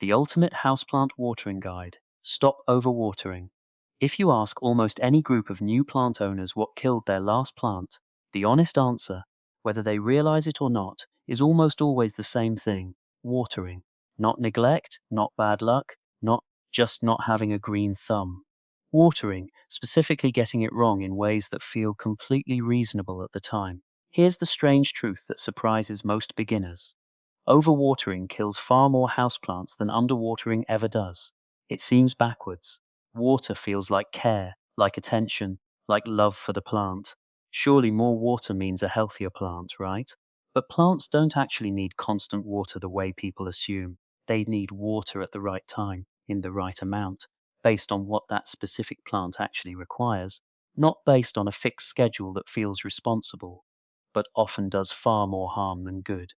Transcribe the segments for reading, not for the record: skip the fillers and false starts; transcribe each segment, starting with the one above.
The ultimate houseplant watering guide. Stop overwatering. If you ask almost any group of new plant owners what killed their last plant, the honest answer, whether they realize it or not, is almost always the same thing: watering. Not neglect, not bad luck, not just not having a green thumb. Watering, specifically getting it wrong in ways that feel completely reasonable at the time. Here's the strange truth that surprises most beginners. Overwatering kills far more houseplants than underwatering ever does. It seems backwards. Water feels like care, like attention, like love for the plant. Surely more water means a healthier plant, right? But plants don't actually need constant water the way people assume. They need water at the right time, in the right amount, based on what that specific plant actually requires, not based on a fixed schedule that feels responsible, but often does far more harm than good.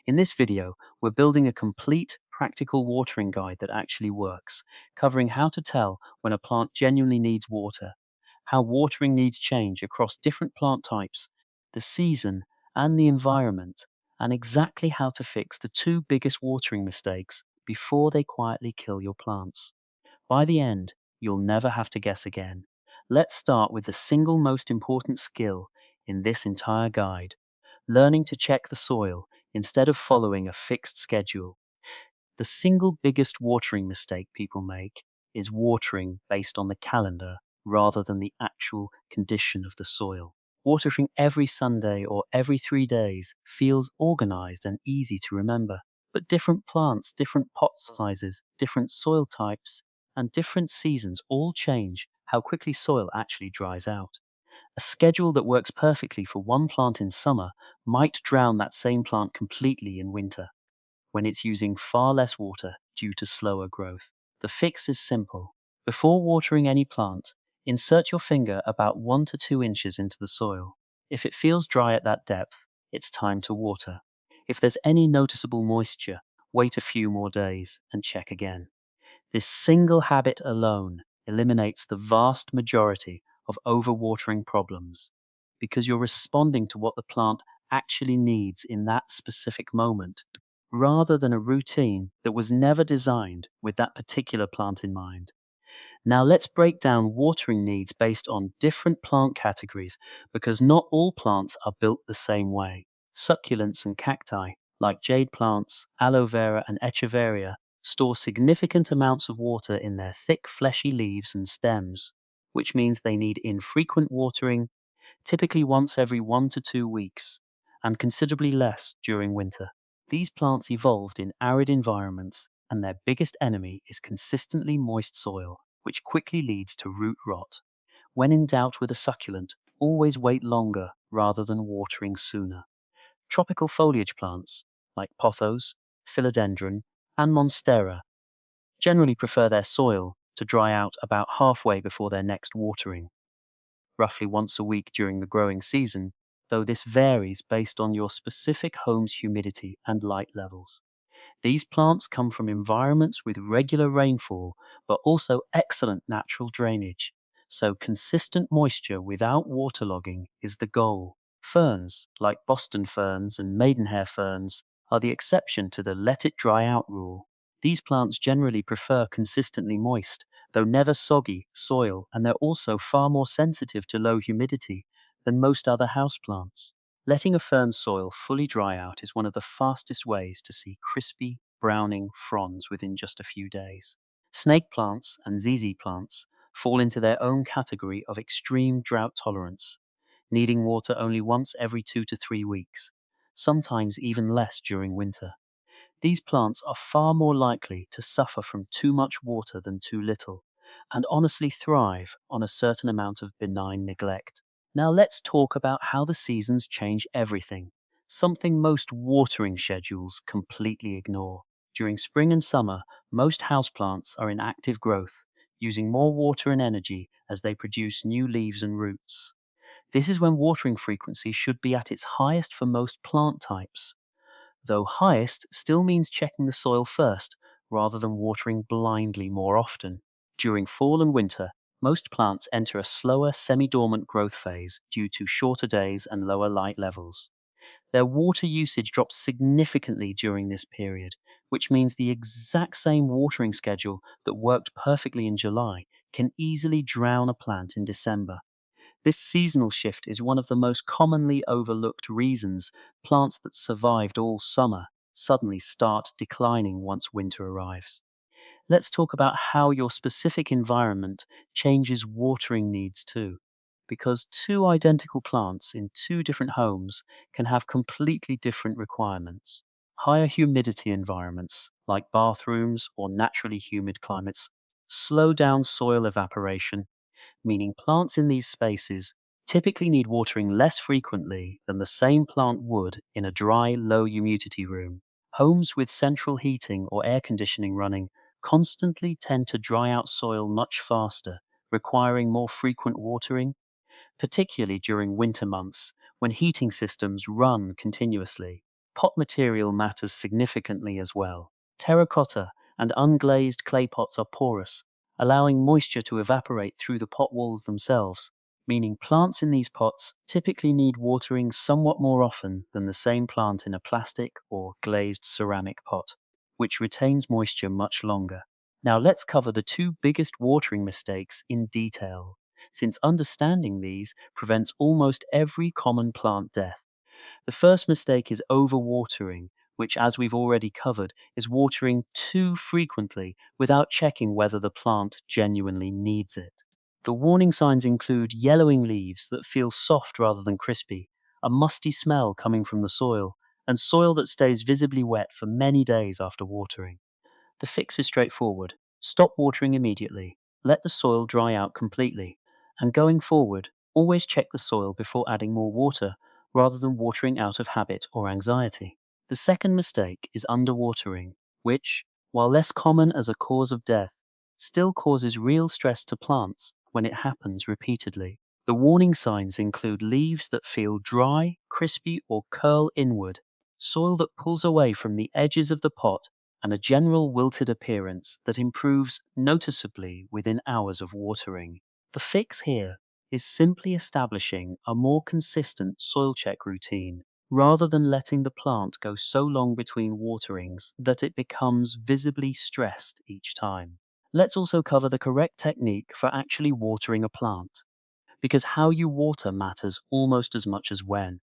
In this video, we're building a complete, practical watering guide that actually works, covering how to tell when a plant genuinely needs water, how watering needs change across different plant types, the season, and the environment, and exactly how to fix the two biggest watering mistakes before they quietly kill your plants. By the end, you'll never have to guess again. Let's start with the single most important skill in this entire guide: learning to check the soil instead of following a fixed schedule. The single biggest watering mistake people make is watering based on the calendar rather than the actual condition of the soil. Watering every Sunday or every 3 days feels organized and easy to remember. But different plants, different pot sizes, different soil types, and different seasons all change how quickly soil actually dries out. A schedule that works perfectly for one plant in summer might drown that same plant completely in winter, when it's using far less water due to slower growth. The fix is simple. Before watering any plant, insert your finger about 1 to 2 inches into the soil. If it feels dry at that depth, it's time to water. If there's any noticeable moisture, wait a few more days and check again. This single habit alone eliminates the vast majority of overwatering problems, because you're responding to what the plant actually needs in that specific moment, rather than a routine that was never designed with that particular plant in mind. Now let's break down watering needs based on different plant categories, because not all plants are built the same way. Succulents and cacti, like jade plants, aloe vera, and echeveria, store significant amounts of water in their thick, fleshy leaves and stems, which means they need infrequent watering, typically once every 1 to 2 weeks, and considerably less during winter. These plants evolved in arid environments, and their biggest enemy is consistently moist soil, which quickly leads to root rot. When in doubt with a succulent, always wait longer rather than watering sooner. Tropical foliage plants, like pothos, philodendron, and monstera, generally prefer their soil to dry out about halfway before their next watering, roughly once a week during the growing season, though this varies based on your specific home's humidity and light levels. These plants come from environments with regular rainfall, but also excellent natural drainage, so consistent moisture without waterlogging is the goal. Ferns, like Boston ferns and maidenhair ferns, are the exception to the let it dry out rule. These plants generally prefer consistently moist, though never soggy, soil, and they're also far more sensitive to low humidity than most other houseplants. Letting a fern's soil fully dry out is one of the fastest ways to see crispy, browning fronds within just a few days. Snake plants and ZZ plants fall into their own category of extreme drought tolerance, needing water only once every 2 to 3 weeks, sometimes even less during winter. These plants are far more likely to suffer from too much water than too little, and honestly thrive on a certain amount of benign neglect. Now let's talk about how the seasons change everything, something most watering schedules completely ignore. During spring and summer, most houseplants are in active growth, using more water and energy as they produce new leaves and roots. This is when watering frequency should be at its highest for most plant types, though highest still means checking the soil first rather than watering blindly more often. During fall and winter, most plants enter a slower semi-dormant growth phase due to shorter days and lower light levels. Their water usage drops significantly during this period, which means the exact same watering schedule that worked perfectly in July can easily drown a plant in December. This seasonal shift is one of the most commonly overlooked reasons plants that survived all summer suddenly start declining once winter arrives. Let's talk about how your specific environment changes watering needs too. Because two identical plants in two different homes can have completely different requirements. Higher humidity environments, like bathrooms or naturally humid climates, slow down soil evaporation, meaning plants in these spaces typically need watering less frequently than the same plant would in a dry, low humidity room. Homes with central heating or air conditioning running constantly tend to dry out soil much faster, requiring more frequent watering, particularly during winter months when heating systems run continuously. Pot material matters significantly as well. Terracotta and unglazed clay pots are porous, allowing moisture to evaporate through the pot walls themselves, meaning plants in these pots typically need watering somewhat more often than the same plant in a plastic or glazed ceramic pot, which retains moisture much longer. Now let's cover the two biggest watering mistakes in detail, since understanding these prevents almost every common plant death. The first mistake is overwatering, which, as we've already covered, is watering too frequently without checking whether the plant genuinely needs it. The warning signs include yellowing leaves that feel soft rather than crispy, a musty smell coming from the soil, and soil that stays visibly wet for many days after watering. The fix is straightforward. Stop watering immediately. Let the soil dry out completely. And going forward, always check the soil before adding more water, rather than watering out of habit or anxiety. The second mistake is underwatering, which, while less common as a cause of death, still causes real stress to plants when it happens repeatedly. The warning signs include leaves that feel dry, crispy, or curl inward, soil that pulls away from the edges of the pot, and a general wilted appearance that improves noticeably within hours of watering. The fix here is simply establishing a more consistent soil check routine, rather than letting the plant go so long between waterings that it becomes visibly stressed each time. Let's also cover the correct technique for actually watering a plant, because how you water matters almost as much as when.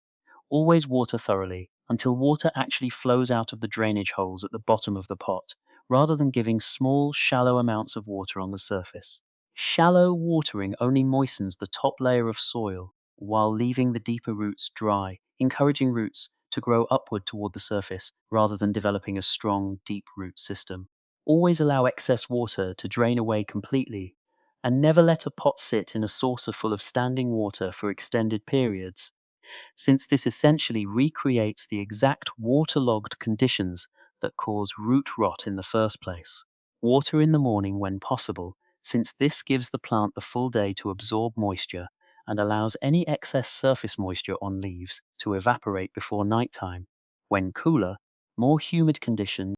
Always water thoroughly until water actually flows out of the drainage holes at the bottom of the pot, rather than giving small, shallow amounts of water on the surface. Shallow watering only moistens the top layer of soil while leaving the deeper roots dry, encouraging roots to grow upward toward the surface rather than developing a strong, deep root system. Always allow excess water to drain away completely, and never let a pot sit in a saucer full of standing water for extended periods, since this essentially recreates the exact waterlogged conditions that cause root rot in the first place. Water in the morning when possible, since this gives the plant the full day to absorb moisture and allows any excess surface moisture on leaves to evaporate before nighttime. When cooler, more humid conditions